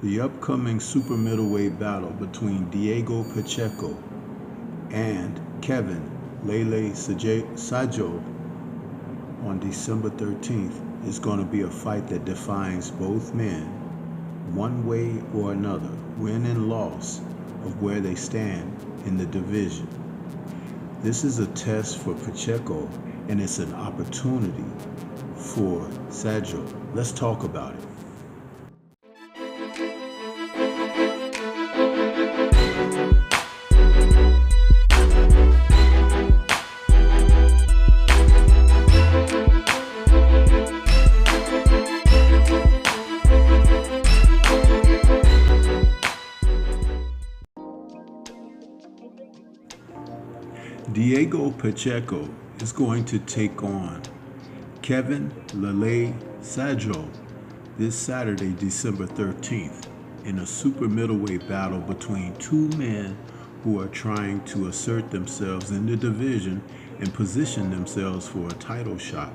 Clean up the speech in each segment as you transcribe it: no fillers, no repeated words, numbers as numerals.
The upcoming super middleweight battle between Diego Pacheco and Kevin Lele Sadjo on December 13th is going to be a fight that defines both men, one way or another, win and loss of where they stand in the division. This is a test for Pacheco and it's an opportunity for Sadjo. Let's talk about it. Diego Pacheco is going to take on Kevin Lele Sadjo this Saturday, December 13th, in a super middleweight battle between two men who are trying to assert themselves in the division and position themselves for a title shot.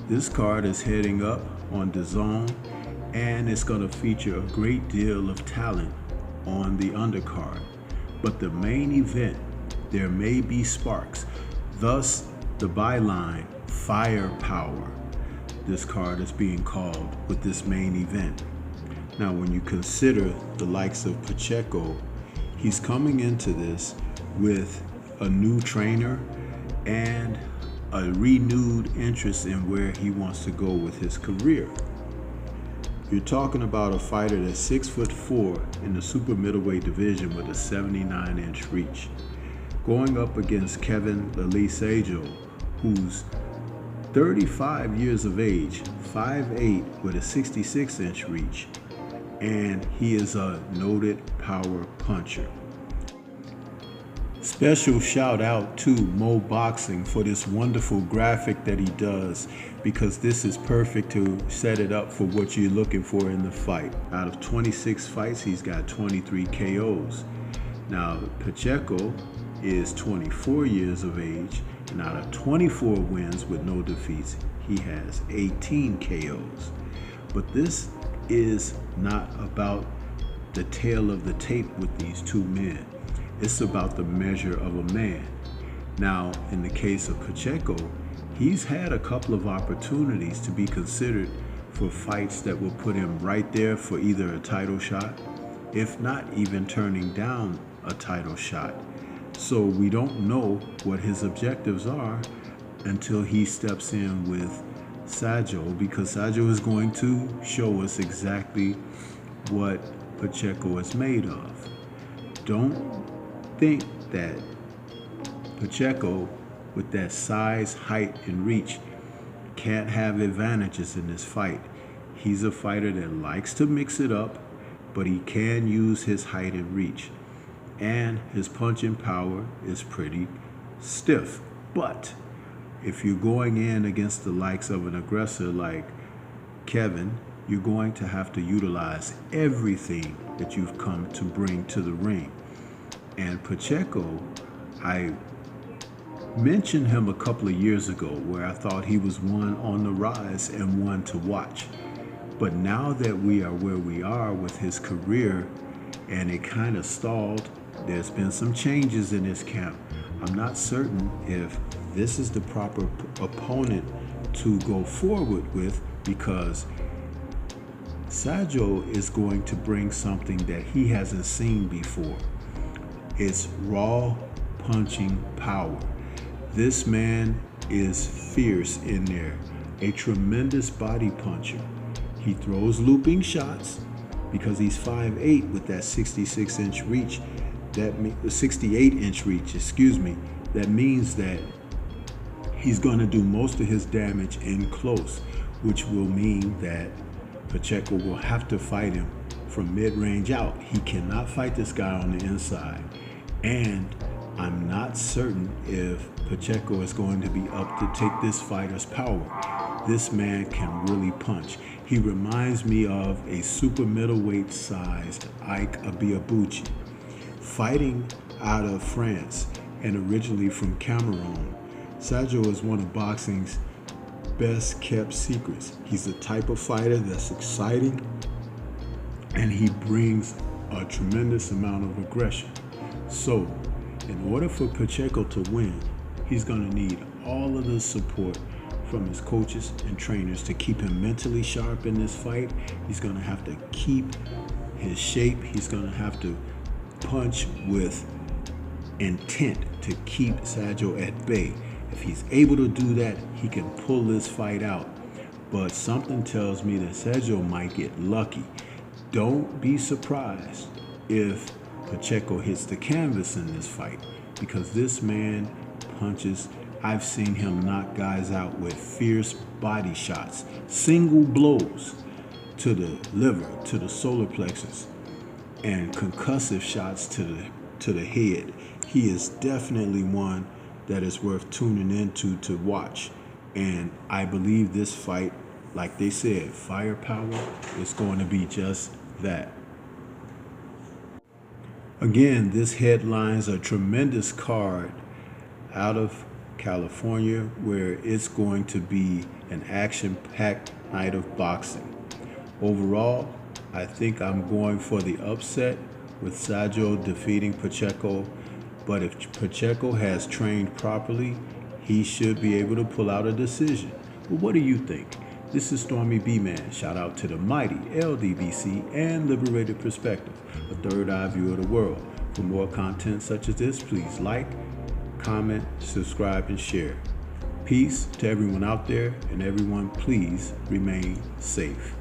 This card is heading up on Dazn, and it's going to feature a great deal of talent on the undercard. But the main event, there may be sparks, thus the byline firepower. This card is being called with this main event. Now when you consider the likes of Pacheco, he's coming into this with a new trainer and a renewed interest in where he wants to go with his career. You're talking about a fighter that's 6'4" in the super middleweight division with a 79-inch reach, going up against Kevin Lele Sadjo, who's 35 years of age, 5'8" with a 66-inch reach, and he is a noted power puncher. Special shout out to Mo Boxing for this wonderful graphic that he does, because this is perfect to set it up for what you're looking for in the fight. Out of 26 fights, he's got 23 KOs. Now, Pacheco is 24 years of age, and out of 24 wins with no defeats, he has 18 KOs. But this is not about the tail of the tape with these two men. It's about the measure of a man. Now, in the case of Pacheco, he's had a couple of opportunities to be considered for fights that will put him right there for either a title shot, if not even turning down a title shot. So we don't know what his objectives are until he steps in with Sadjo, because Sadjo is going to show us exactly what Pacheco is made of. Don't think that Pacheco, with that size, height, and reach, can't have advantages in this fight. He's a fighter that likes to mix it up, but he can use his height and reach. And his punching power is pretty stiff. But if you're going in against the likes of an aggressor like Kevin, you're going to have to utilize everything that you've come to bring to the ring. And Pacheco, I mentioned him a couple of years ago where I thought he was one on the rise and one to watch. But now that we are where we are with his career and it kind of stalled, there's been some changes in his camp. I'm not certain if this is the proper opponent to go forward with, because Sadjo is going to bring something that he hasn't seen before. It's raw punching power. This man is fierce in there, a tremendous body puncher. He throws looping shots because he's 5'8" with that 66-inch reach. That 68-inch reach, excuse me. That means that he's going to do most of his damage in close, which will mean that Pacheco will have to fight him from mid-range out. He cannot fight this guy on the inside. And I'm not certain if Pacheco is going to be up to take this fighter's power. This man can really punch. He reminds me of a super middleweight sized Ike Abiabuchi. Fighting out of France and originally from Cameroon, Sadjo is one of boxing's best kept secrets. He's the type of fighter that's exciting and he brings a tremendous amount of aggression. So, in order for Pacheco to win, he's going to need all of the support from his coaches and trainers to keep him mentally sharp in this fight. He's going to have to keep his shape. He's going to have to punch with intent to keep Sadjo at bay. If he's able to do that, he can pull this fight out. But something tells me that Sadjo might get lucky. Don't be surprised if Pacheco hits the canvas in this fight, because this man punches. I've seen him knock guys out with fierce body shots, single blows to the liver, to the solar plexus, and concussive shots to the head. He is definitely one that is worth tuning into to watch. And I believe this fight, like they said, firepower, is going to be just that. Again, this headlines a tremendous card out of California, where it's going to be an action-packed night of boxing. Overall, I think I'm going for the upset with Sadjo defeating Pacheco, but if Pacheco has trained properly, he should be able to pull out a decision. But what do you think? This is Stormy B-Man. Shout out to the mighty LDBC and Liberated Perspective, a third eye view of the world. For more content such as this, please like, comment, subscribe, and share. Peace to everyone out there, and everyone please remain safe.